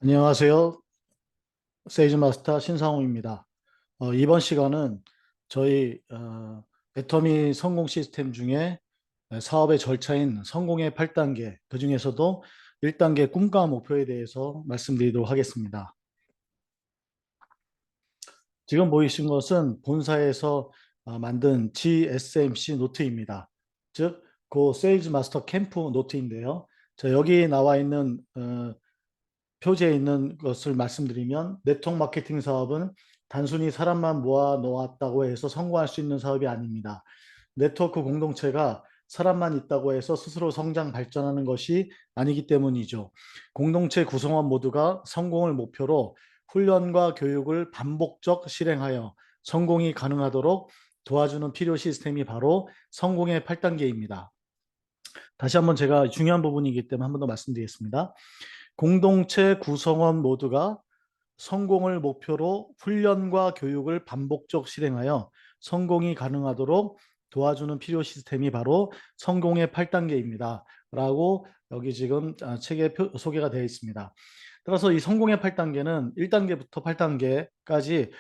안녕하세요. 세이지 마스터 신상호입니다. 이번 시간은 저희 애터미 성공 시스템 중에 사업의 절차인 성공의 8단계, 그 중에서도 1단계 꿈과 목표에 대해서 말씀드리도록 하겠습니다. 지금 보이신 것은 본사에서 만든 GSMC 노트입니다. 즉, 고 세일즈 마스터 캠프 노트인데요. 여기 나와 있는 표지에 있는 것을 말씀드리면, 네트워크 마케팅 사업은 단순히 사람만 모아 놓았다고 해서 성공할 수 있는 사업이 아닙니다. 네트워크 공동체가 사람만 있다고 해서 스스로 성장 발전하는 것이 아니기 때문이죠. 공동체 구성원 모두가 성공을 목표로 훈련과 교육을 반복적 실행하여 성공이 가능하도록 도와주는 필요 시스템이 바로 성공의 8단계입니다. 다시 한번 제가 중요한 부분이기 때문에 한 번 더 말씀드리겠습니다. 공동체 구성원 모두가 성공을 목표로 훈련과 교육을 반복적 실행하여 성공이 가능하도록 도와주는 필요 시스템이 바로 성공의 8단계입니다. 라고 여기 지금 책에 소개가 되어 있습니다. 따라서 이 성공의 8단계는 1단계부터 8단계까지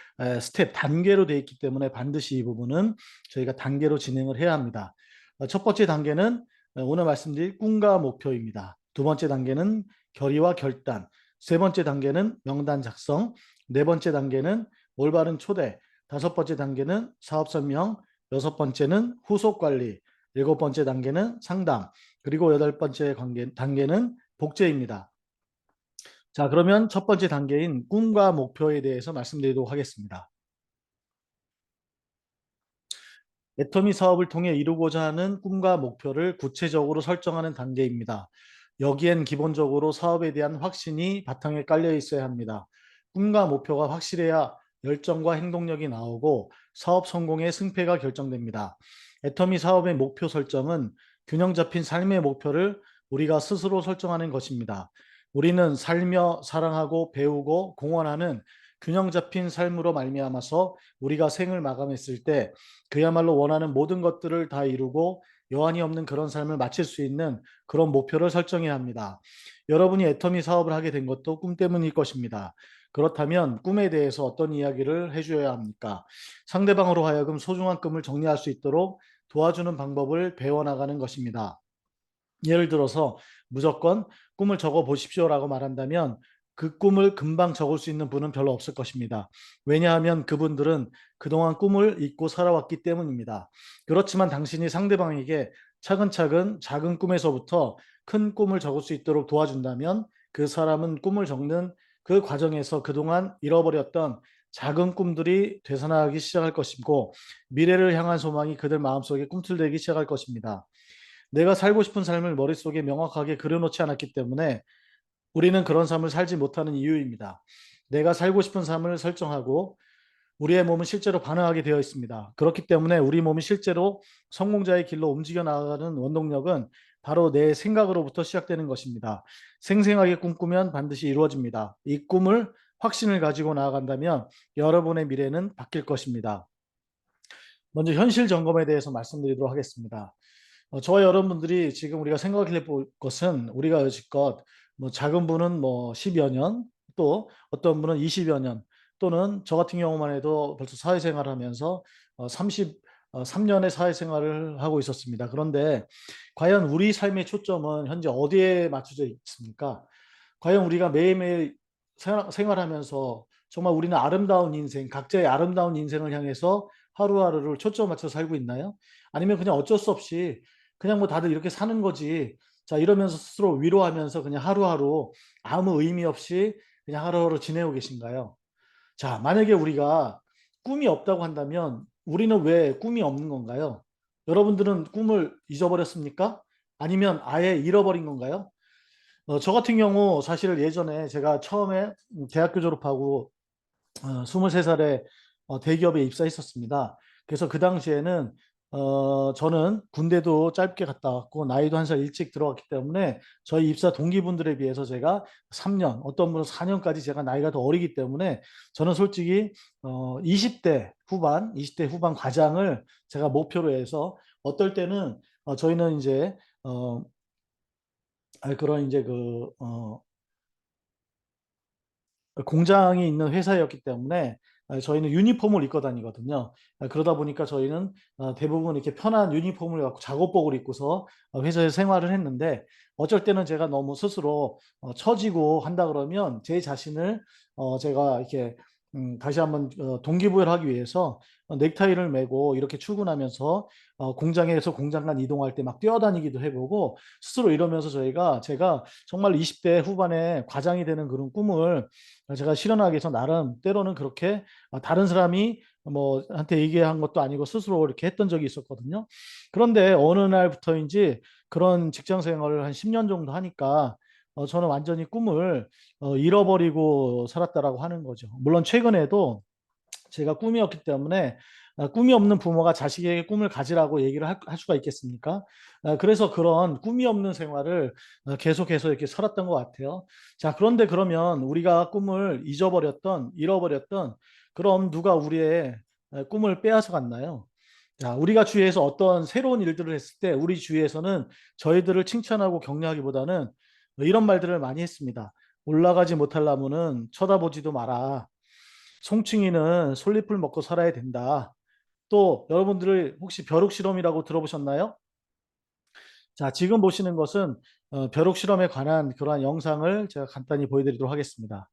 스텝 단계로 되어 있기 때문에 반드시 이 부분은 저희가 단계로 진행을 해야 합니다. 첫 번째 단계는 오늘 말씀드릴 꿈과 목표입니다. 두 번째 단계는 결의와 결단, 세 번째 단계는 명단 작성, 네 번째 단계는 올바른 초대, 다섯 번째 단계는 사업 설명, 여섯 번째는 후속 관리, 일곱 번째 단계는 상담, 그리고 여덟 번째 단계는 복제입니다. 자, 그러면 첫 번째 단계인 꿈과 목표에 대해서 말씀드리도록 하겠습니다. 애터미 사업을 통해 이루고자 하는 꿈과 목표를 구체적으로 설정하는 단계입니다. 여기엔 기본적으로 사업에 대한 확신이 바탕에 깔려 있어야 합니다. 꿈과 목표가 확실해야 열정과 행동력이 나오고 사업 성공의 승패가 결정됩니다. 애터미 사업의 목표 설정은 균형 잡힌 삶의 목표를 우리가 스스로 설정하는 것입니다. 우리는 살며 사랑하고 배우고 공헌하는 균형 잡힌 삶으로 말미암아서 우리가 생을 마감했을 때 그야말로 원하는 모든 것들을 다 이루고 여한이 없는 그런 삶을 마칠 수 있는 그런 목표를 설정해야 합니다. 여러분이 애터미 사업을 하게 된 것도 꿈 때문일 것입니다. 그렇다면 꿈에 대해서 어떤 이야기를 해줘야 합니까? 상대방으로 하여금 소중한 꿈을 정리할 수 있도록 도와주는 방법을 배워나가는 것입니다. 예를 들어서 무조건 꿈을 적어 보십시오라고 말한다면 그 꿈을 금방 적을 수 있는 분은 별로 없을 것입니다. 왜냐하면 그분들은 그동안 꿈을 잊고 살아왔기 때문입니다. 그렇지만 당신이 상대방에게 차근차근 작은 꿈에서부터 큰 꿈을 적을 수 있도록 도와준다면 그 사람은 꿈을 적는 그 과정에서 그동안 잃어버렸던 작은 꿈들이 되살아나기 시작할 것이고 미래를 향한 소망이 그들 마음속에 꿈틀대기 시작할 것입니다. 내가 살고 싶은 삶을 머릿속에 명확하게 그려놓지 않았기 때문에 우리는 그런 삶을 살지 못하는 이유입니다. 내가 살고 싶은 삶을 설정하고 우리의 몸은 실제로 반응하게 되어 있습니다. 그렇기 때문에 우리 몸이 실제로 성공자의 길로 움직여 나가는 원동력은 바로 내 생각으로부터 시작되는 것입니다. 생생하게 꿈꾸면 반드시 이루어집니다. 이 꿈을 확신을 가지고 나아간다면 여러분의 미래는 바뀔 것입니다. 먼저 현실 점검에 대해서 말씀드리도록 하겠습니다. 저와 여러분들이 지금 우리가 생각해 볼 것은 우리가 여지껏 뭐 작은 분은 뭐 10여 년, 또 어떤 분은 20여 년, 또는 저 같은 경우만 해도 벌써 사회생활을 하면서 33년의 사회생활을 하고 있었습니다. 그런데 과연 우리 삶의 초점은 현재 어디에 맞춰져 있습니까? 과연 우리가 매일매일 생활하면서 정말 우리는 아름다운 인생, 각자의 아름다운 인생을 향해서 하루하루를 초점 맞춰 살고 있나요? 아니면 그냥 어쩔 수 없이 그냥 뭐 다들 이렇게 사는 거지. 자, 이러면서 스스로 위로하면서 그냥 하루하루 아무 의미 없이 그냥 하루하루 지내고 계신가요? 자, 만약에 우리가 꿈이 없다고 한다면 우리는 왜 꿈이 없는 건가요? 여러분들은 꿈을 잊어버렸습니까? 아니면 아예 잃어버린 건가요? 저 같은 경우 사실 예전에 제가 처음에 대학교 졸업하고 23살에 대기업에 입사했었습니다. 그래서 그 당시에는 저는 군대도 짧게 갔다 왔고 나이도 한 살 일찍 들어갔기 때문에 저희 입사 동기분들에 비해서 제가 3년, 어떤 분은 4년까지 제가 나이가 더 어리기 때문에 저는 솔직히 20대 후반, 20대 후반 과장을 제가 목표로 해서 어떨 때는 저희는 이제 그런 이제 공장이 있는 회사였기 때문에 저희는 유니폼을 입고 다니거든요. 그러다 보니까 저희는 대부분 이렇게 편한 유니폼을 갖고 작업복을 입고서 회사에서 생활을 했는데 어쩔 때는 제가 너무 스스로 처지고 한다 그러면 제 자신을 제가 이렇게 다시 한번 동기부여를 하기 위해서 넥타이를 메고 이렇게 출근하면서 공장에서 공장 간 이동할 때 막 뛰어다니기도 해보고 스스로 이러면서 제가 정말 20대 후반에 과장이 되는 그런 꿈을 제가 실현하기 위해서 나름 때로는 그렇게 다른 사람이 뭐 한테 얘기한 것도 아니고 스스로 이렇게 했던 적이 있었거든요. 그런데 어느 날부터인지 그런 직장 생활을 한 10년 정도 하니까 저는 완전히 꿈을 잃어버리고 살았다라고 하는 거죠. 물론 최근에도 제가 꿈이었기 때문에 꿈이 없는 부모가 자식에게 꿈을 가지라고 얘기를 할 수가 있겠습니까? 그래서 그런 꿈이 없는 생활을 계속해서 이렇게 살았던 것 같아요. 자, 그런데 그러면 우리가 꿈을 잃어버렸던, 그럼 누가 우리의 꿈을 빼앗아 갔나요? 자, 우리가 주위에서 어떤 새로운 일들을 했을 때 우리 주위에서는 저희들을 칭찬하고 격려하기보다는 이런 말들을 많이 했습니다. 올라가지 못할 나무는 쳐다보지도 마라. 송충이는 솔잎을 먹고 살아야 된다. 또 여러분들 혹시 벼룩 실험이라고 들어보셨나요? 자, 지금 보시는 것은 벼룩 실험에 관한 그러한 영상을 제가 간단히 보여드리도록 하겠습니다.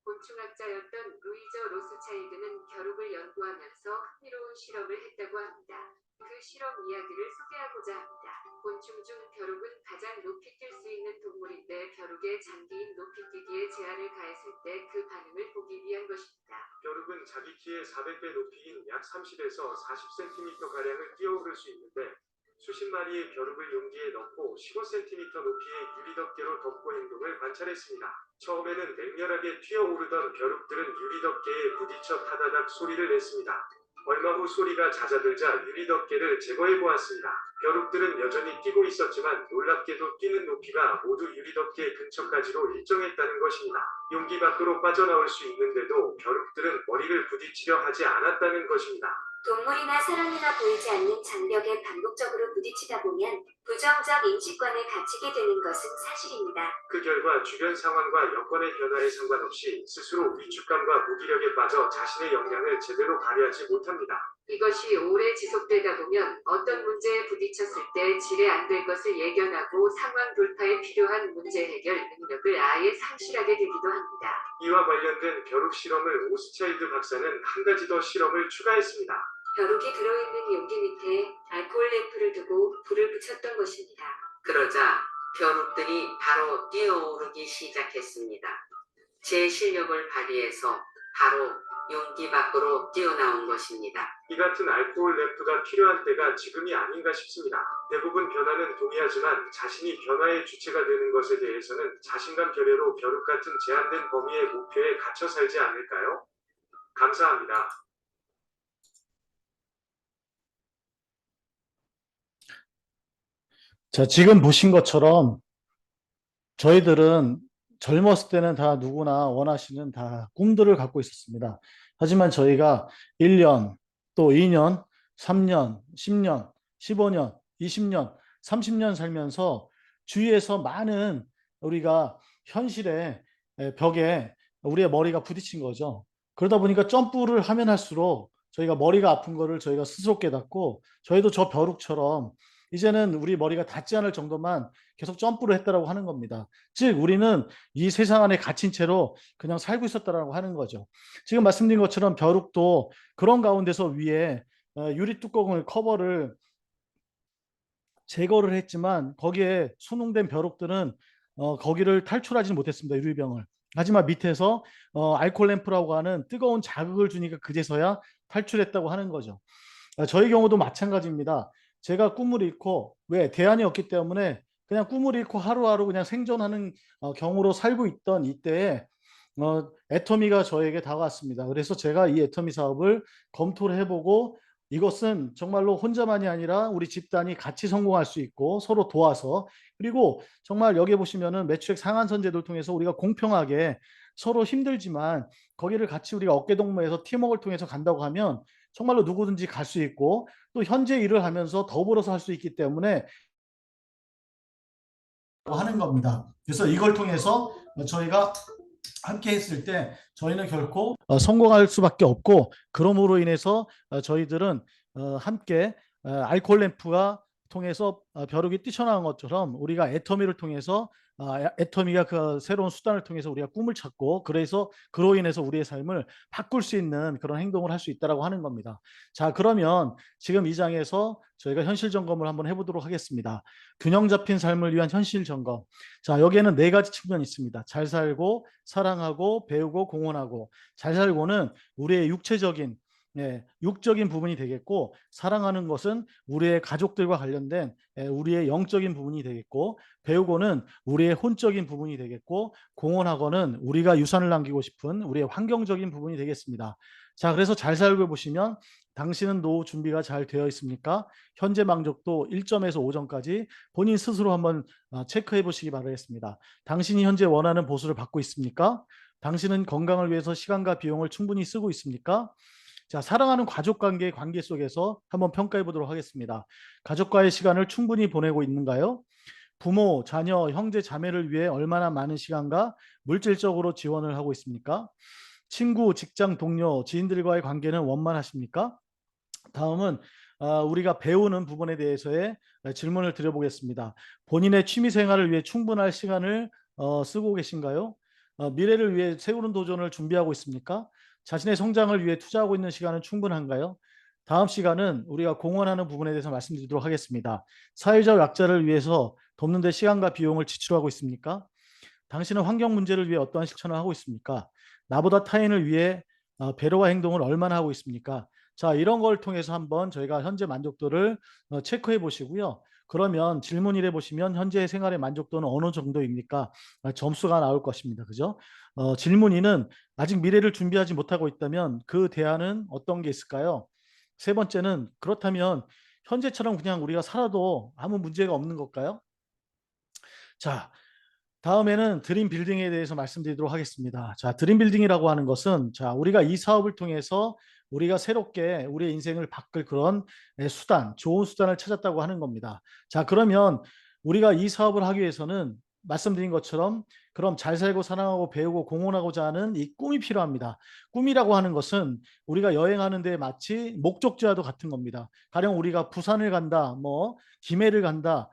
곤충학자였던 루이저 로스차일드는 벼룩을 연구하면서 흥미로운 실험을 했다고 합니다. 그 실험 이야기를 소개하고자 합니다. 곤충 중 벼룩은 가장 높이 뛸 수 있는 동물인데 벼룩에 장기인 높이뛰기에 제한을 가했을 때 그 반응을 보기 위한 것입니다. 벼룩은 자기 키의 400배 높이인 약 30에서 40cm가량을 뛰어오를 수 있는데 수십 마리의 벼룩을 용기에 넣고 15cm 높이의 유리덮개로 덮고 행동을 관찰했습니다. 처음에는 맹렬하게 튀어오르던 벼룩들은 유리덮개에 부딪혀 타다닥 소리를 냈습니다. 얼마 후 소리가 잦아들자 유리덮개를 제거해 보았습니다. 벼룩들은 여전히 뛰고 있었지만 놀랍게도 뛰는 높이가 모두 유리덮개 근처까지로 일정했다는 것입니다. 용기 밖으로 빠져나올 수 있는데도 벼룩들은 머리를 부딪히려 하지 않았다는 것입니다. 동물이나 사람이나 보이지 않는 장벽에 반복적으로 부딪히다 보면 부정적 인식관에 갇히게 되는 것은 사실입니다. 그 결과 주변 상황과 여건의 변화에 상관없이 스스로 위축감과 무기력에 빠져 자신의 역량을 제대로 발휘하지 못합니다. 이것이 오래 지속되다 보면 어떤 문제에 부딪혔을 때 지레 안 될 것을 예견하고 상황 돌파에 필요한 문제 해결 능력을 아예 상실하게 되기도 합니다. 이와 관련된 벼룩 실험을 오스차일드 박사는 한 가지 더 실험을 추가했습니다. 벼룩이 들어있는 용기 밑에 알코올 램프를 두고 불을 붙였던 것입니다. 그러자 벼룩들이 바로 뛰어오르기 시작했습니다. 제 실력을 발휘해서 바로 용기 밖으로 뛰어나온 것입니다. 이 같은 알코올 램프가 필요한 때가 지금이 아닌가 싶습니다. 대부분 변화는 동의하지만 자신이 변화의 주체가 되는 것에 대해서는 자신감 결여로 벼룩 같은 제한된 범위의 목표에 갇혀 살지 않을까요? 감사합니다. 자, 지금 보신 것처럼 저희들은 젊었을 때는 다 누구나 원하시는 다 꿈들을 갖고 있었습니다. 하지만 저희가 1년, 또 2년, 3년, 10년, 15년, 20년, 30년 살면서 주위에서 많은 우리가 현실의 벽에 우리의 머리가 부딪힌 거죠. 그러다 보니까 점프를 하면 할수록 저희가 머리가 아픈 거를 저희가 스스로 깨닫고 저희도 저 벼룩처럼 이제는 우리 머리가 닿지 않을 정도만 계속 점프를 했다라고 하는 겁니다. 즉 우리는 이 세상 안에 갇힌 채로 그냥 살고 있었다라고 하는 거죠. 지금 말씀드린 것처럼 벼룩도 그런 가운데서 위에 유리 뚜껑을 커버를 제거를 했지만 거기에 수능된 벼룩들은 거기를 탈출하지 못했습니다. 유리병을. 하지만 밑에서 알콜 램프라고 하는 뜨거운 자극을 주니까 그제서야 탈출했다고 하는 거죠. 저희 경우도 마찬가지입니다. 제가 꿈을 잃고 왜 대안이 없기 때문에 그냥 꿈을 잃고 하루하루 그냥 생존하는 경우로 살고 있던 이때에 애터미가 저에게 다가왔습니다. 그래서 제가 이 애터미 사업을 검토를 해보고 이것은 정말로 혼자만이 아니라 우리 집단이 같이 성공할 수 있고 서로 도와서 그리고 정말 여기 보시면은 매출액 상한선 제도를 통해서 우리가 공평하게 서로 힘들지만 거기를 같이 우리가 어깨동무해서 팀워크를 통해서 간다고 하면 정말로 누구든지 갈 수 있고 또 현재 일을 하면서 더불어서 할 수 있기 때문에 하는 겁니다. 그래서 이걸 통해서 저희가 함께 했을 때 저희는 결코 성공할 수밖에 없고, 그러므로 인해서 저희들은 함께 알콜 램프가 통해서 벼룩이 뛰쳐나온 것처럼 우리가 애터미를 통해서 애터미가 그 새로운 수단을 통해서 우리가 꿈을 찾고, 그래서 그로 인해서 우리의 삶을 바꿀 수 있는 그런 행동을 할 수 있다라고 하는 겁니다. 자, 그러면 지금 이 장에서 저희가 현실 점검을 한번 해보도록 하겠습니다. 균형 잡힌 삶을 위한 현실 점검. 자, 여기에는 네 가지 측면이 있습니다. 잘 살고, 사랑하고, 배우고, 공헌하고. 잘 살고는 우리의 육체적인, 육적인 부분이 되겠고, 사랑하는 것은 우리의 가족들과 관련된 우리의 영적인 부분이 되겠고, 배우고는 우리의 혼적인 부분이 되겠고, 공헌하고는 우리가 유산을 남기고 싶은 우리의 환경적인 부분이 되겠습니다. 자, 그래서 잘 살고 보시면 당신은 노후 준비가 잘 되어 있습니까? 현재 만족도 1점에서 5점까지 본인 스스로 한번 체크해 보시기 바라겠습니다. 당신이 현재 원하는 보수를 받고 있습니까? 당신은 건강을 위해서 시간과 비용을 충분히 쓰고 있습니까? 자, 사랑하는 가족관계의 관계 속에서 한번 평가해 보도록 하겠습니다. 가족과의 시간을 충분히 보내고 있는가요? 부모, 자녀, 형제, 자매를 위해 얼마나 많은 시간과 물질적으로 지원을 하고 있습니까? 친구, 직장 동료, 지인들과의 관계는 원만하십니까? 다음은 우리가 배우는 부분에 대해서의 질문을 드려보겠습니다. 본인의 취미 생활을 위해 충분할 시간을 쓰고 계신가요? 미래를 위해 새로운 도전을 준비하고 있습니까? 자신의 성장을 위해 투자하고 있는 시간은 충분한가요? 다음 시간은 우리가 공헌하는 부분에 대해서 말씀드리도록 하겠습니다. 사회적 약자를 위해서 돕는 데 시간과 비용을 지출하고 있습니까? 당신은 환경 문제를 위해 어떠한 실천을 하고 있습니까? 나보다 타인을 위해 배려와 행동을 얼마나 하고 있습니까? 자, 이런 걸 통해서 한번 저희가 현재 만족도를 체크해 보시고요. 그러면 질문일에 보시면 현재 생활의 만족도는 어느 정도입니까? 점수가 나올 것입니다. 그죠? 질문이는 아직 미래를 준비하지 못하고 있다면 그 대안은 어떤 게 있을까요? 세 번째는 그렇다면 현재처럼 그냥 우리가 살아도 아무 문제가 없는 걸까요? 자, 다음에는 드림 빌딩에 대해서 말씀드리도록 하겠습니다. 자, 드림 빌딩이라고 하는 것은 자, 우리가 이 사업을 통해서 우리가 새롭게 우리의 인생을 바꿀 그런 수단, 좋은 수단을 찾았다고 하는 겁니다. 자, 그러면 우리가 이 사업을 하기 위해서는 말씀드린 것처럼 그럼 잘 살고 사랑하고 배우고 공헌하고자 하는 이 꿈이 필요합니다. 꿈이라고 하는 것은 우리가 여행하는 데 마치 목적지와도 같은 겁니다. 가령 우리가 부산을 간다, 뭐 김해를 간다,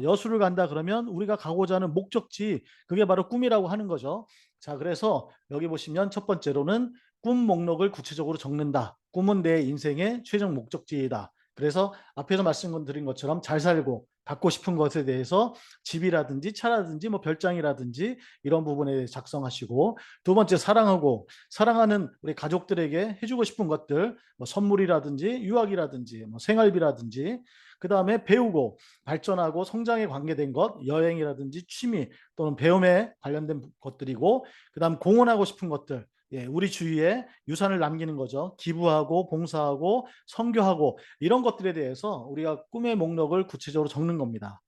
여수를 간다 그러면 우리가 가고자 하는 목적지, 그게 바로 꿈이라고 하는 거죠. 자, 그래서 여기 보시면 첫 번째로는 꿈 목록을 구체적으로 적는다. 꿈은 내 인생의 최종 목적지이다. 그래서 앞에서 말씀드린 것처럼 잘 살고 갖고 싶은 것에 대해서 집이라든지 차라든지 뭐 별장이라든지 이런 부분에 작성하시고, 두 번째 사랑하고 사랑하는 우리 가족들에게 해주고 싶은 것들, 뭐 선물이라든지 유학이라든지 뭐 생활비라든지, 그 다음에 배우고 발전하고 성장에 관계된 것, 여행이라든지 취미 또는 배움에 관련된 것들이고, 그다음 공헌하고 싶은 것들, 우리 주위에 유산을 남기는 거죠. 기부하고 봉사하고 선교하고 이런 것들에 대해서 우리가 꿈의 목록을 구체적으로 적는 겁니다.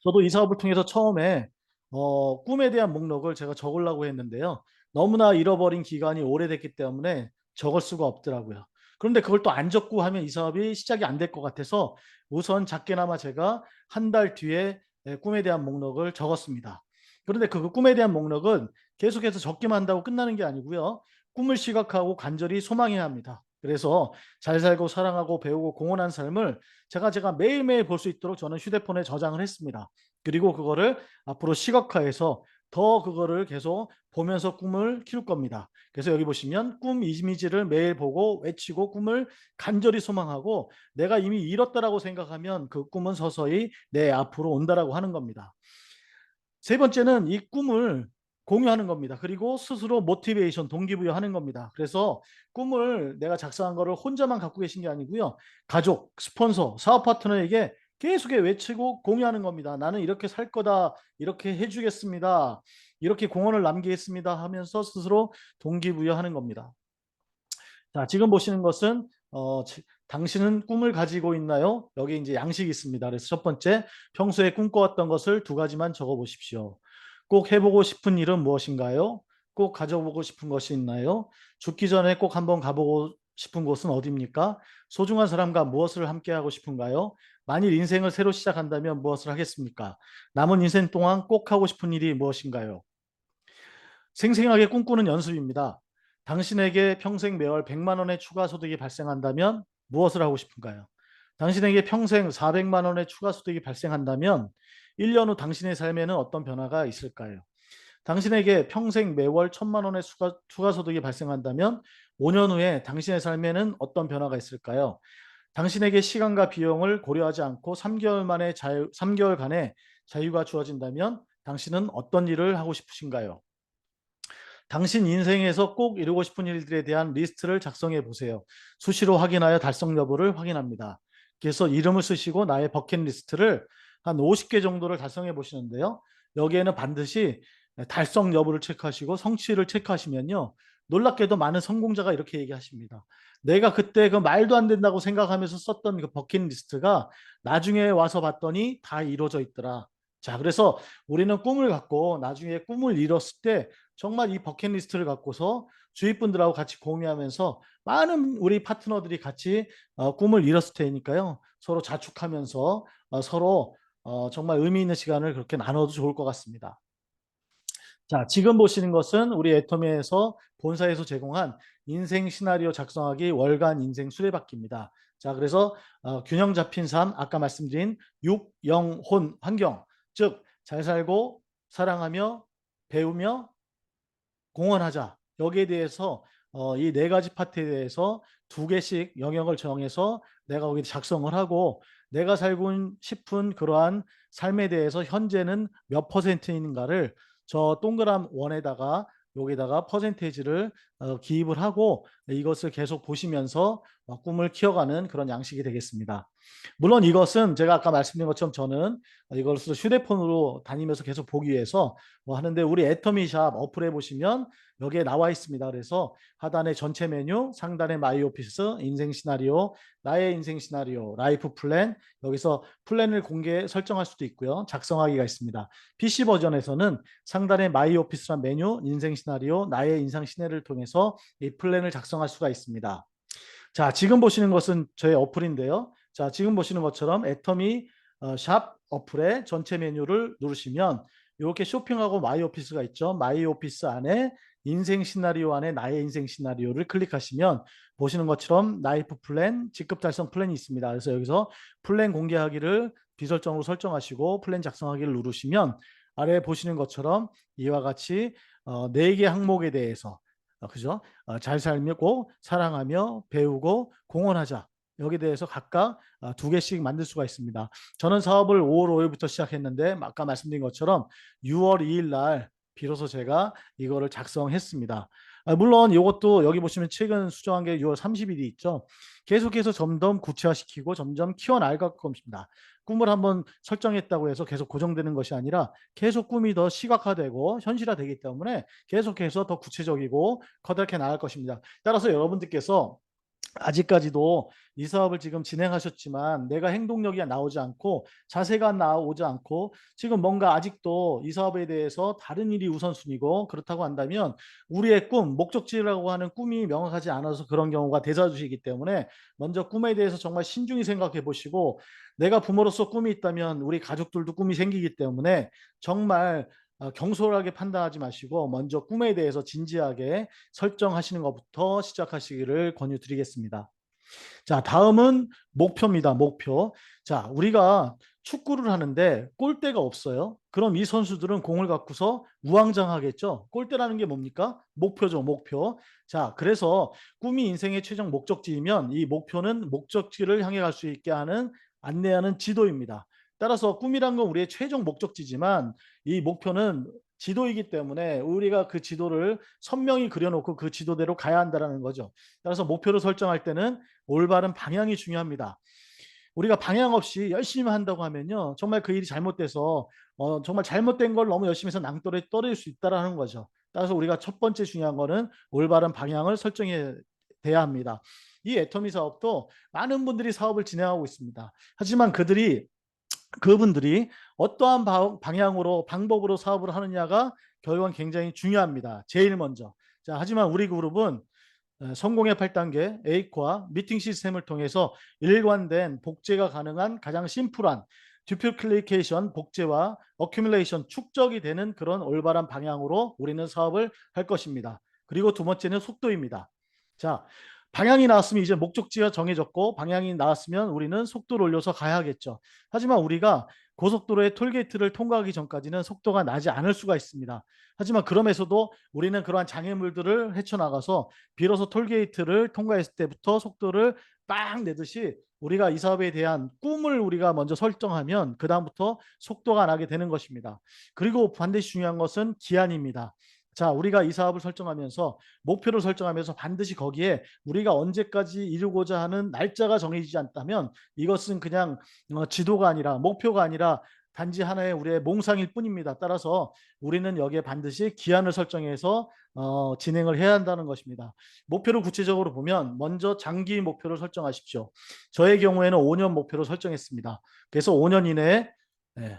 저도 이 사업을 통해서 처음에 꿈에 대한 목록을 제가 적으려고 했는데요. 너무나 잃어버린 기간이 오래됐기 때문에 적을 수가 없더라고요. 그런데 그걸 또 안 적고 하면 이 사업이 시작이 안 될 것 같아서 우선 작게나마 제가 한 달 뒤에 꿈에 대한 목록을 적었습니다. 그런데 그 꿈에 대한 목록은 계속해서 적기만 한다고 끝나는 게 아니고요. 꿈을 시각하고 간절히 소망해야 합니다. 그래서 잘 살고 사랑하고 배우고 공헌한 삶을 제가 매일매일 볼 수 있도록 저는 휴대폰에 저장을 했습니다. 그리고 그거를 앞으로 시각화해서 더 그거를 계속 보면서 꿈을 키울 겁니다. 그래서 여기 보시면 꿈 이미지를 매일 보고 외치고 꿈을 간절히 소망하고 내가 이미 이뤘다라고 생각하면 그 꿈은 서서히 내 앞으로 온다라고 하는 겁니다. 세 번째는 이 꿈을 공유하는 겁니다. 그리고 스스로 모티베이션, 동기부여하는 겁니다. 그래서 꿈을 내가 작성한 거를 혼자만 갖고 계신 게 아니고요. 가족, 스폰서, 사업 파트너에게 계속해 외치고 공유하는 겁니다. 나는 이렇게 살 거다. 이렇게 해주겠습니다. 이렇게 공헌을 남기겠습니다 하면서 스스로 동기부여하는 겁니다. 자, 지금 보시는 것은 당신은 꿈을 가지고 있나요? 여기 이제 양식이 있습니다. 그래서 첫 번째, 평소에 꿈꿔왔던 것을 두 가지만 적어 보십시오. 꼭 해보고 싶은 일은 무엇인가요? 꼭 가져보고 싶은 것이 있나요? 죽기 전에 꼭 한번 가보고 싶은 곳은 어디입니까? 소중한 사람과 무엇을 함께 하고 싶은가요? 만일 인생을 새로 시작한다면 무엇을 하겠습니까? 남은 인생 동안 꼭 하고 싶은 일이 무엇인가요? 생생하게 꿈꾸는 연습입니다. 당신에게 평생 매월 100만 원의 추가 소득이 발생한다면 무엇을 하고 싶은가요? 당신에게 평생 400만 원의 추가 소득이 발생한다면 1년 후 당신의 삶에는 어떤 변화가 있을까요? 당신에게 평생 매월 1,000만 원의 추가 소득이 발생한다면 5년 후에 당신의 삶에는 어떤 변화가 있을까요? 당신에게 시간과 비용을 고려하지 않고 3개월간의 자유가 주어진다면 당신은 어떤 일을 하고 싶으신가요? 당신 인생에서 꼭 이루고 싶은 일들에 대한 리스트를 작성해 보세요. 수시로 확인하여 달성 여부를 확인합니다. 그래서 이름을 쓰시고 나의 버킷리스트를 한 50개 정도를 달성해 보시는데요. 여기에는 반드시 달성 여부를 체크하시고 성취를 체크하시면요. 놀랍게도 많은 성공자가 이렇게 얘기하십니다. 내가 그때 그 말도 안 된다고 생각하면서 썼던 그 버킷리스트가 나중에 와서 봤더니 다 이루어져 있더라. 자, 그래서 우리는 꿈을 갖고 나중에 꿈을 이뤘을 때 정말 이 버킷리스트를 갖고서 주위 분들하고 같이 공유하면서 많은 우리 파트너들이 같이 꿈을 이뤘을 테니까요. 서로 자축하면서 서로 정말 의미 있는 시간을 그렇게 나눠도 좋을 것 같습니다. 자, 지금 보시는 것은 우리 애터미에서 본사에서 제공한 인생 시나리오 작성하기 월간 인생 수레바퀴입니다. 자, 그래서 균형 잡힌 삶, 아까 말씀드린 육, 영, 혼, 환경, 즉 잘 살고 사랑하며 배우며 공헌하자. 여기에 대해서 이 네 가지 파트에 대해서 두 개씩 영역을 정해서 내가 거기 작성을 하고 내가 살고 싶은 그러한 삶에 대해서 현재는 몇 퍼센트인가를 저 동그란 원에다가 여기다가 퍼센테이지를 기입을 하고 이것을 계속 보시면서 꿈을 키워가는 그런 양식이 되겠습니다. 물론 이것은 제가 아까 말씀드린 것처럼 저는 이것을 휴대폰으로 다니면서 계속 보기 위해서 하는데 우리 애터미샵 어플에 보시면 여기에 나와 있습니다. 그래서 하단에 전체 메뉴, 상단에 마이 오피스, 인생 시나리오, 나의 인생 시나리오, 라이프 플랜, 여기서 플랜을 공개 설정할 수도 있고요. 작성하기가 있습니다. PC 버전에서는 상단에 마이 오피스란 메뉴, 인생 시나리오, 나의 인상 시내를 통해서 이 플랜을 작성할 수가 있습니다. 자, 지금 보시는 것은 저의 어플인데요. 자, 지금 보시는 것처럼 애터미 샵 어플의 전체 메뉴를 누르시면 이렇게 쇼핑하고 마이 오피스가 있죠. 마이 오피스 안에 인생 시나리오 안에 나의 인생 시나리오를 클릭하시면 보시는 것처럼 라이프 플랜, 직급 달성 플랜이 있습니다. 그래서 여기서 플랜 공개하기를 비설정으로 설정하시고 플랜 작성하기를 누르시면 아래 보시는 것처럼 이와 같이 4개 항목에 대해서 그죠? 잘 살고 사랑하며 배우고 공헌하자. 여기에 대해서 각각 2개씩 만들 수가 있습니다. 저는 사업을 5월 5일부터 시작했는데 아까 말씀드린 것처럼 6월 2일 날 비로소 제가 이거를 작성했습니다. 물론 이것도 여기 보시면 최근 수정한 게 6월 30일이 있죠. 계속해서 점점 구체화시키고 점점 키워나갈 겁니다. 꿈을 한번 설정했다고 해서 계속 고정되는 것이 아니라 계속 꿈이 더 시각화되고 현실화되기 때문에 계속해서 더 구체적이고 커다랗게 나갈 것입니다. 따라서 여러분들께서 아직까지도 이 사업을 지금 진행하셨지만 내가 행동력이 나오지 않고 자세가 나오지 않고 지금 뭔가 아직도 이 사업에 대해서 다른 일이 우선순위고 그렇다고 한다면 우리의 꿈, 목적지라고 하는 꿈이 명확하지 않아서 그런 경우가 대다수이기 때문에 먼저 꿈에 대해서 정말 신중히 생각해 보시고 내가 부모로서 꿈이 있다면 우리 가족들도 꿈이 생기기 때문에 정말 경솔하게 판단하지 마시고 먼저 꿈에 대해서 진지하게 설정하시는 것부터 시작하시기를 권유드리겠습니다. 자, 다음은 목표입니다. 목표. 자, 우리가 축구를 하는데 골대가 없어요. 그럼 이 선수들은 공을 갖고서 우왕좌왕하겠죠. 골대라는 게 뭡니까? 목표죠, 목표. 자, 그래서 꿈이 인생의 최종 목적지이면 이 목표는 목적지를 향해 갈 수 있게 하는 안내하는 지도입니다. 따라서 꿈이란 건 우리의 최종 목적지지만 이 목표는 지도이기 때문에 우리가 그 지도를 선명히 그려놓고 그 지도대로 가야 한다는 거죠. 따라서 목표를 설정할 때는 올바른 방향이 중요합니다. 우리가 방향 없이 열심히 한다고 하면요. 정말 그 일이 잘못돼서 정말 잘못된 걸 너무 열심히 해서 낭떠러지 떨어질 수 있다는 거죠. 따라서 우리가 첫 번째 중요한 거는 올바른 방향을 설정해 돼야 합니다. 이 애터미 사업도 많은 분들이 사업을 진행하고 있습니다. 하지만 그분들이 어떠한 방향으로 방법으로 사업을 하느냐가 결국은 굉장히 중요합니다. 제일 먼저. 자, 하지만 우리 그룹은 성공의 8단계 A과 미팅 시스템을 통해서 일관된 복제가 가능한 가장 심플한 듀플리케이션 복제와 어큐뮬레이션 축적이 되는 그런 올바른 방향으로 우리는 사업을 할 것입니다. 그리고 두 번째는 속도입니다. 자, 방향이 나왔으면 이제 목적지가 정해졌고 방향이 나왔으면 우리는 속도를 올려서 가야겠죠. 하지만 우리가 고속도로의 톨게이트를 통과하기 전까지는 속도가 나지 않을 수가 있습니다. 하지만 그럼에서도 우리는 그러한 장애물들을 헤쳐나가서 비로소 톨게이트를 통과했을 때부터 속도를 빵 내듯이 우리가 이 사업에 대한 꿈을 우리가 먼저 설정하면 그 다음부터 속도가 나게 되는 것입니다. 그리고 반드시 중요한 것은 기한입니다. 자, 우리가 이 사업을 설정하면서 목표를 설정하면서 반드시 거기에 우리가 언제까지 이루고자 하는 날짜가 정해지지 않다면 이것은 그냥 지도가 아니라 목표가 아니라 단지 하나의 우리의 몽상일 뿐입니다. 따라서 우리는 여기에 반드시 기한을 설정해서 진행을 해야 한다는 것입니다. 목표를 구체적으로 보면 먼저 장기 목표를 설정하십시오. 저의 경우에는 5년 목표를 설정했습니다. 그래서 5년 이내에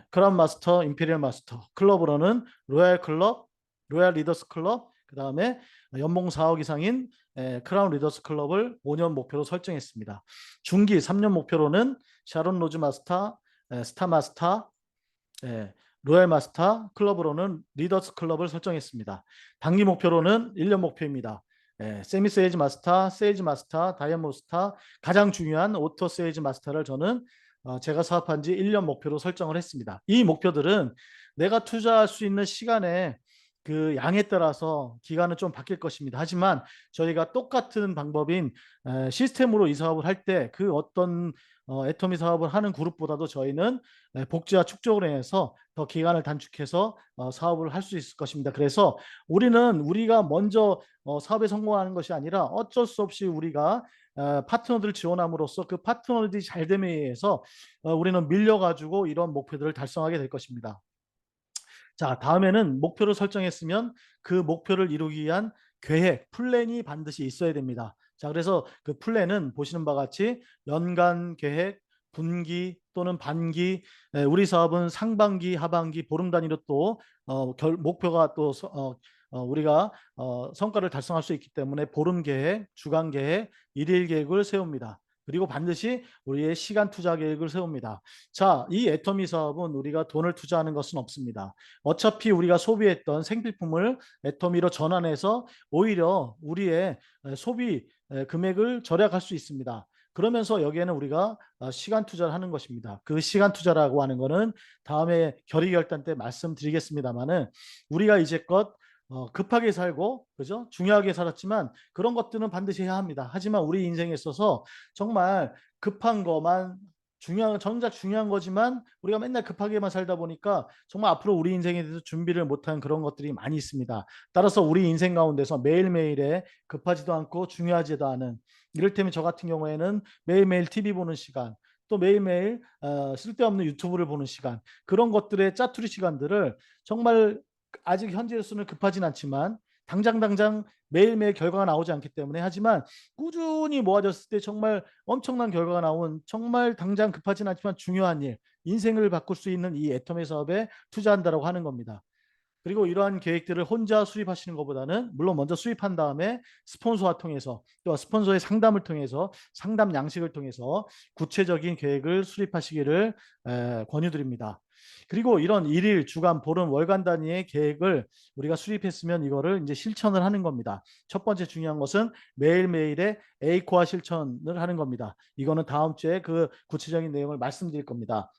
크라운 마스터, 임페리얼 마스터, 클럽으로는 로얄 클럽, 로얄 리더스 클럽, 그 다음에 연봉 4억 이상인 크라운 리더스 클럽을 5년 목표로 설정했습니다. 중기 3년 목표로는 샤론 로즈 마스터, 스타 마스터, 로얄 마스터, 클럽으로는 리더스 클럽을 설정했습니다. 단기 목표로는 1년 목표입니다. 세미 세일즈 마스터, 세일즈 마스터, 다이아몬드 스타, 가장 중요한 오토 세일즈 마스터를 저는 제가 사업한 지 1년 목표로 설정을 했습니다. 이 목표들은 내가 투자할 수 있는 시간에 그 양에 따라서 기간은 좀 바뀔 것입니다. 하지만 저희가 똑같은 방법인 시스템으로 이 사업을 할 때 그 어떤 애터미 사업을 하는 그룹보다도 저희는 복지와 축적으로 해서 더 기간을 단축해서 사업을 할 수 있을 것입니다. 그래서 우리가 먼저 사업에 성공하는 것이 아니라 어쩔 수 없이 우리가 파트너들을 지원함으로써 그 파트너들이 잘 됨에 의해서 우리는 밀려가지고 이런 목표들을 달성하게 될 것입니다. 자, 다음에는 목표를 설정했으면 그 목표를 이루기 위한 계획, 플랜이 반드시 있어야 됩니다. 자, 그래서 그 플랜은 보시는 바와 같이 연간 계획, 분기 또는 반기, 우리 사업은 상반기, 하반기, 보름 단위로 또 목표가 또 우리가 성과를 달성할 수 있기 때문에 보름 계획, 주간 계획, 일일 계획을 세웁니다. 그리고 반드시 우리의 시간 투자 계획을 세웁니다. 자, 이 애터미 사업은 우리가 돈을 투자하는 것은 없습니다. 어차피 우리가 소비했던 생필품을 애터미로 전환해서 오히려 우리의 소비 금액을 절약할 수 있습니다. 그러면서 여기에는 우리가 시간 투자를 하는 것입니다. 그 시간 투자라고 하는 것은 다음에 결의결단 때 말씀드리겠습니다만은 우리가 이제껏 급하게 살고 그죠? 중요하게 살았지만 그런 것들은 반드시 해야 합니다. 하지만 우리 인생에 있어서 정말 급한 것만 정작 중요한 거지만 우리가 맨날 급하게만 살다 보니까 정말 앞으로 우리 인생에 대해서 준비를 못한 그런 것들이 많이 있습니다. 따라서 우리 인생 가운데서 매일매일에 급하지도 않고 중요하지도 않은 이를테면 저 같은 경우에는 매일매일 TV 보는 시간 또 매일매일 쓸데없는 유튜브를 보는 시간 그런 것들의 짜투리 시간들을 정말 아직 현재로서는 급하진 않지만 당장 매일매일 결과가 나오지 않기 때문에 하지만 꾸준히 모아졌을 때 정말 엄청난 결과가 나온 정말 당장 급하진 않지만 중요한 일, 인생을 바꿀 수 있는 이 애터미 사업에 투자한다라고 하는 겁니다. 그리고 이러한 계획들을 혼자 수립하시는 것보다는 물론 먼저 수립한 다음에 스폰서와 통해서 또 스폰서의 상담을 통해서 상담 양식을 통해서 구체적인 계획을 수립하시기를 권유드립니다. 그리고 이런 일일, 주간, 보름, 월간 단위의 계획을 우리가 수립했으면 이거를 이제 실천을 하는 겁니다. 첫 번째 중요한 것은 매일매일의 A코어 실천을 하는 겁니다. 이거는 다음 주에 그 구체적인 내용을 말씀드릴 겁니다.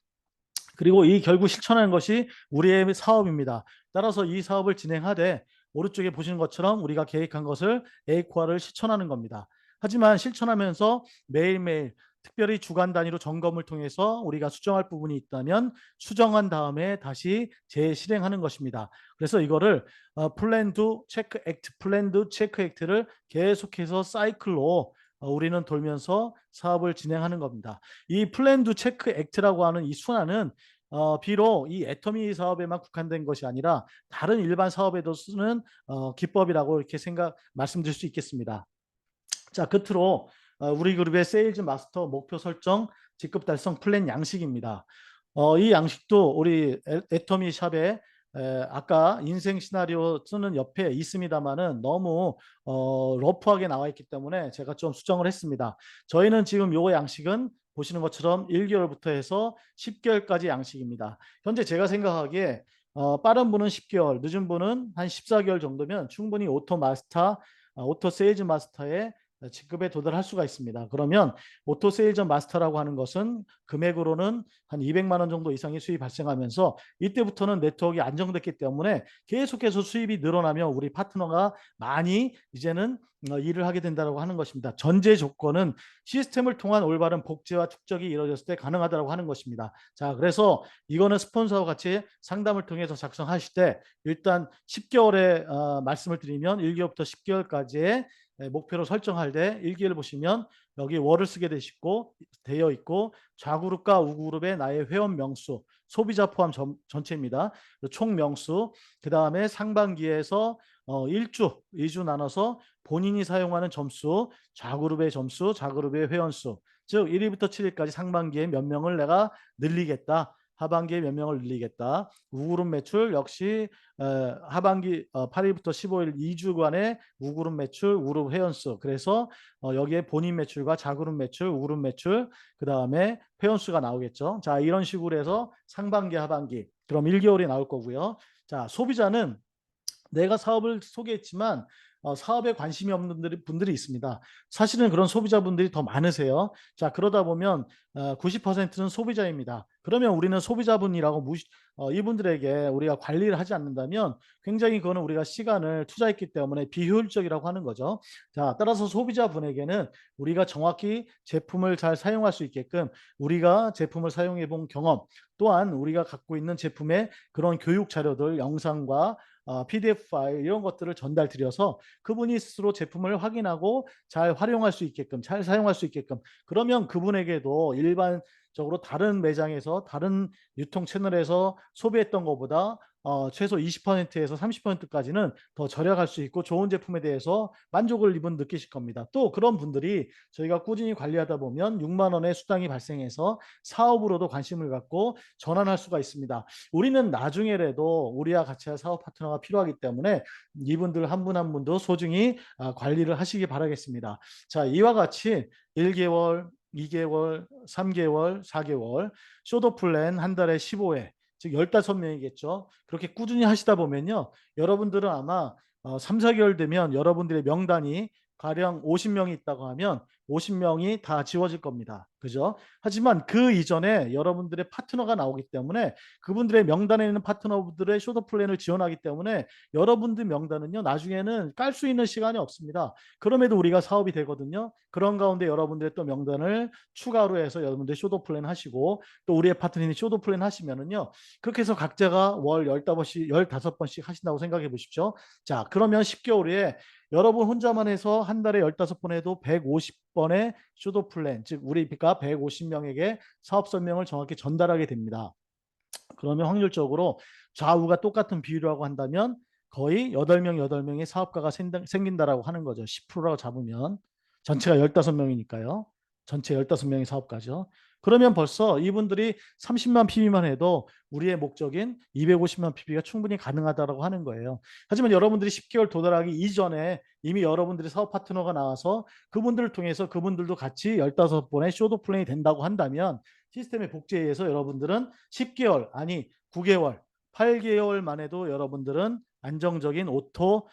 그리고 이 결국 실천하는 것이 우리의 사업입니다. 따라서 이 사업을 진행하되 오른쪽에 보시는 것처럼 우리가 계획한 것을 A코어를 실천하는 겁니다. 하지만 실천하면서 매일매일 특별히 주간 단위로 점검을 통해서 우리가 수정할 부분이 있다면 수정한 다음에 다시 재실행하는 것입니다. 그래서 이거를 플랜 두 체크 액트, 플랜 두 체크 액트를 계속해서 사이클로 우리는 돌면서 사업을 진행하는 겁니다. 이 플랜 두 체크 액트라고 하는 이 순환은 비록 이 애터미 사업에만 국한된 것이 아니라 다른 일반 사업에도 쓰는 기법이라고 이렇게 말씀드릴 수 있겠습니다. 자, 끝으로 우리 그룹의 세일즈 마스터 목표 설정 직급 달성 플랜 양식입니다. 이 양식도 우리 애터미 샵에 아까 인생 시나리오 쓰는 옆에 있습니다만은 너무 러프하게 나와 있기 때문에 제가 좀 수정을 했습니다. 저희는 지금 요 양식은 보시는 것처럼 1개월부터 해서 10개월까지 양식입니다. 현재 제가 생각하기에 빠른 분은 10개월, 늦은 분은 한 14개월 정도면 충분히 오토 마스터, 오토 세일즈 마스터의 직급에 도달할 수가 있습니다. 그러면 오토 세일즈 마스터라고 하는 것은 금액으로는 한 200만 원 정도 이상의 수입이 발생하면서 이때부터는 네트워크가 안정됐기 때문에 계속해서 수입이 늘어나며 우리 파트너가 많이 이제는 일을 하게 된다고 하는 것입니다. 전제 조건은 시스템을 통한 올바른 복제와 축적이 이루어졌을 때 가능하다고 하는 것입니다. 자, 그래서 이거는 스폰서와 같이 상담을 통해서 작성하실 때 일단 10개월의 말씀을 드리면 1개월부터 10개월까지의 목표로 설정할 때 1기를 보시면 여기 월을 쓰게 되어 있고 좌그룹과 우그룹의 나의 회원 명수, 소비자 포함 전체입니다. 총 명수, 그 다음에 상반기에서 1주, 2주 나눠서 본인이 사용하는 점수, 좌그룹의 점수, 좌그룹의 회원수, 즉 1위부터 7위까지 상반기에 몇 명을 내가 늘리겠다. 하반기에 몇 명을 늘리겠다. 우그룹 매출 역시 하반기 8일부터 15일 2주간의 우그룹 매출, 우그룹 회원수. 그래서 여기에 본인 매출과 자그룹 매출, 우그룹 매출, 그 다음에 회원수가 나오겠죠. 자, 이런 식으로 해서 상반기, 하반기. 그럼 1개월이 나올 거고요. 자, 소비자는 내가 사업을 소개했지만 사업에 관심이 없는 분들이 있습니다. 사실은 그런 소비자분들이 더 많으세요. 자, 그러다 보면 90%는 소비자입니다. 그러면 우리는 소비자분이라고 이분들에게 우리가 관리를 하지 않는다면 굉장히 그거는 우리가 시간을 투자했기 때문에 비효율적이라고 하는 거죠. 자, 따라서 소비자분에게는 우리가 정확히 제품을 잘 사용할 수 있게끔 우리가 제품을 사용해 본 경험 또한 우리가 갖고 있는 제품의 그런 교육 자료들, 영상과 PDF 파일 이런 것들을 전달 드려서 그분이 스스로 제품을 확인하고 잘 활용할 수 있게끔 잘 사용할 수 있게끔 그러면 그분에게도 일반적으로 다른 매장에서 다른 유통 채널에서 소비했던 것보다 최소 20%에서 30%까지는 더 절약할 수 있고 좋은 제품에 대해서 만족을 이분 느끼실 겁니다. 또 그런 분들이 저희가 꾸준히 관리하다 보면 6만 원의 수당이 발생해서 사업으로도 관심을 갖고 전환할 수가 있습니다. 우리는 나중에라도 우리와 같이 할 사업 파트너가 필요하기 때문에 이분들 한 분 한 분도 소중히 관리를 하시기 바라겠습니다. 자, 이와 같이 1개월, 2개월, 3개월, 4개월 쇼도 플랜 한 달에 15회 즉 15명이겠죠. 그렇게 꾸준히 하시다 보면요. 여러분들은 아마 3, 4개월 되면 여러분들의 명단이 가령 50명이 있다고 하면 50명이 다 지워질 겁니다. 그죠? 하지만 그 이전에 여러분들의 파트너가 나오기 때문에 그분들의 명단에 있는 파트너들의 쇼도 플랜을 지원하기 때문에 여러분들 명단은요. 나중에는 깔 수 있는 시간이 없습니다. 그럼에도 우리가 사업이 되거든요. 그런 가운데 여러분들의 또 명단을 추가로 해서 여러분들 쇼도 플랜 하시고 또 우리의 파트너님 쇼도 플랜 하시면은요. 그렇게 해서 각자가 월 15번씩, 15번씩 하신다고 생각해 보십시오. 자, 그러면 10개월 후에 여러분 혼자만 해서 한 달에 15번 해도 150번의 쇼도 플랜, 즉 우리가 150명에게 사업 설명을 정확히 전달하게 됩니다. 그러면 확률적으로 좌우가 똑같은 비율이라고 한다면 거의 8명, 8명의 사업가가 생긴다라고 하는 거죠. 10%라고 잡으면 전체가 15명이니까요. 전체 15명의 사업가죠. 그러면 벌써 이분들이 30만 PB만 해도 우리의 목적인 250만 PB가 충분히 가능하다고 하는 거예요. 하지만 여러분들이 10개월 도달하기 이전에 이미 여러분들이 사업 파트너가 나와서 그분들을 통해서 그분들도 같이 15번의 쇼도 플랜이 된다고 한다면 시스템의 복제에 의해서 여러분들은 10개월 아니 9개월 8개월만 해도 여러분들은 안정적인 오토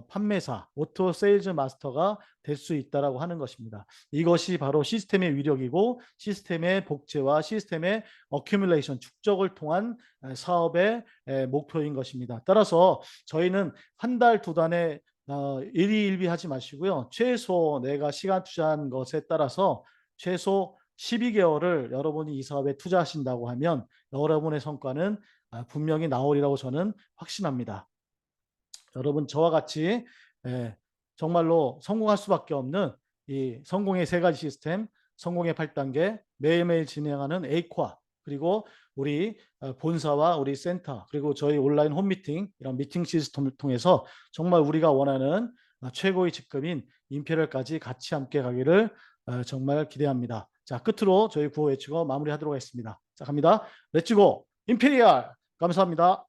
판매사, 오토 세일즈 마스터가 될 수 있다라고 하는 것입니다. 이것이 바로 시스템의 위력이고 시스템의 복제와 시스템의 어큐뮬레이션, 축적을 통한 사업의 목표인 것입니다. 따라서 저희는 한 달, 두 달에 일희일비하지 마시고요. 최소 내가 시간 투자한 것에 따라서 최소 12개월을 여러분이 이 사업에 투자하신다고 하면 여러분의 성과는 분명히 나오리라고 저는 확신합니다. 여러분 저와 같이 정말로 성공할 수밖에 없는 이 성공의 세 가지 시스템, 성공의 8단계, 매일매일 진행하는 에이코아, 그리고 우리 본사와 우리 센터, 그리고 저희 온라인 홈미팅, 이런 미팅 시스템을 통해서 정말 우리가 원하는 최고의 직급인 임페리얼까지 같이 함께 가기를 정말 기대합니다. 자, 끝으로 저희 구호 외치고 마무리하도록 하겠습니다. 자, 갑니다. 렛츠고 임페리얼. 감사합니다.